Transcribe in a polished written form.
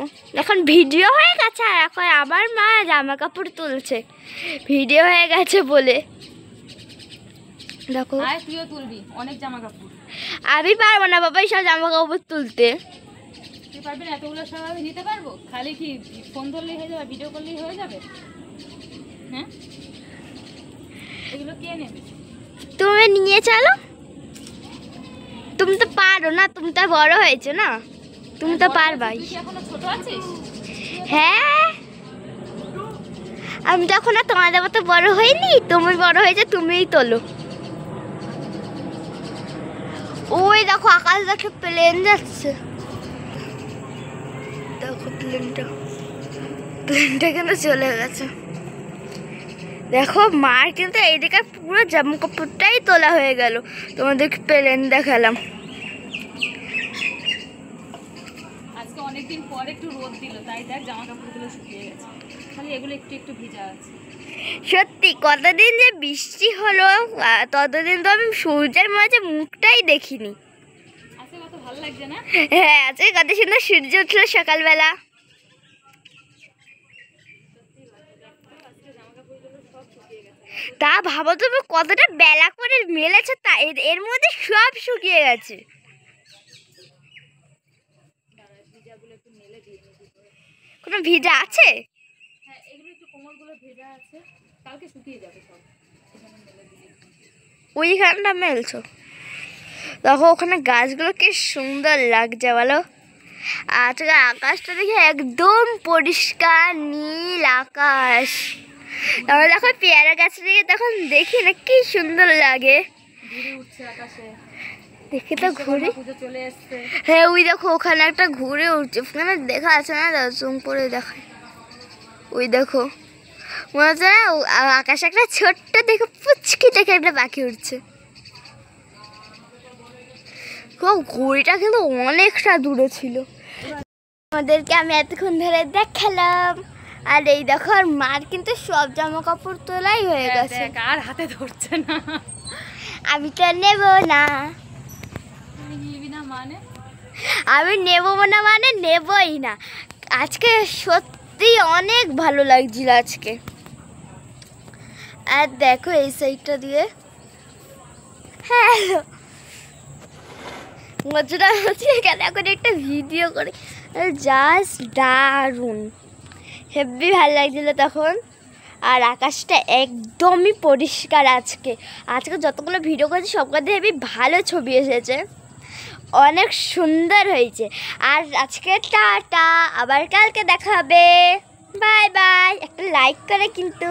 দেখো এখন ভিডিও হয়ে গেছে আর এখন আমার মা জামা কাপড় তুলছে ভিডিও হয়ে গেছে বলে। দেখো তুইও তুলবি অনেক জামা কাপড়। আমি পারবো না বাবা সব জামা কাপড় তুলতে। তুই পারবি না? এতগুলো সব আমি নিতে পারবো? খালি কি ফোন ধরলেই হয়ে যাবে, ভিডিও করলেই হয়ে যাবে? হ্যাঁ, এগুলো কে নেবে? তুমি নিয়ে চলো। তুমি তো পারো না, তুমি তো বড় হয়েছো না, তুমি তো পারবাই। তুই এখনো ছোট আছিস? হ্যাঁ, আমি তো এখন তোমাদের মতো বড় হইনি, তুমি বড় হয়েছে, তুমিই তোলো। ওই দেখো আকাশ দেখে প্লেন যাচ্ছে, দেখো প্লেনটা কেন চলে গেছে। দেখো মার কিন্তু এইদিকে পুরো জামা কাপড়টাই তোলা হয়ে গেল, তোমাদের প্লেন দেখালাম। আজকে অনেকদিন পর একটু রোদ দিল, তাই দেখ জামা কাপড়গুলো শুকিয়ে গেছে, খালি এগুলো একটু একটু ভিজা আছে। সত্যি কতদিন যে বৃষ্টি হলো, ততদিন তো আমি সূর্যের মাঝে মুখটাই দেখিনি। আজকে কত ভালো লাগছে না? হ্যাঁ, আজকে কত সুন্দর সূর্য উঠলো সকালবেলা। তা ভাবো তুমি কতটা বেলা করে মেলেছে, তা এর মধ্যে সব শুকিয়ে গেছে। কোনো ভিজা আছে? হ্যাঁ, এগুলো একটু কোমরগুলো ভেজা আছে, কালকে শুকিয়ে যাবে সব। ওইখানটা মেলছো? দেখো ওখানে গাছগুলো কি সুন্দর লাগছে বলো। আজকে আকাশটা দেখে একদম পরিষ্কার নীল আকাশ। তারপরে দেখো পেয়ারা গাছ থেকে তখন দেখি না কি সুন্দর লাগে, দেখে তো ঘুরে চলে এসছে। হ্যাঁ ওই দেখো ওখানে একটা ঘুরে উঠছে, ওখানে দেখা আছে না, জুম করে দেখায়। ওই দেখো মনে হচ্ছে না আকাশে একটা ছোট্ট দেখে পুচকি দেখে একটা পাখি উঠছে। ঘুড়িটা কিন্তু অনেকটা দূরে ছিল। আমাদেরকে আমি এতক্ষণ ধরে দেখালাম, আর এই দেখো আর মার কিন্তু সব জামা কাপড় তোলাই হয়ে গেছে। আর হাতে ধরছে না, আমি তো নেব না। তুই নিবি না মানে? আমি নেব না মানে নেবই না। আজকে সত্যি অনেক ভালো লাগছিল আজকে। আর দেখো এই সাইডটা দিয়ে, হ্যাঁ মজুরা হচ্ছে এখানে এখন একটা ভিডিও করে, জাস্ট দারুণ হেভি ভালো লাগছিল তখন। আর আকাশটা একদমই পরিষ্কার আজকে। আজকে যতগুলো ভিডিও করেছি সবকটাতে হেভি ভালো ছবি এসেছে, অনেক সুন্দর হয়েছে। আর আজকে টাটা, আবার কালকে দেখা হবে, বাই বাই। একটা লাইক করে কিন্তু।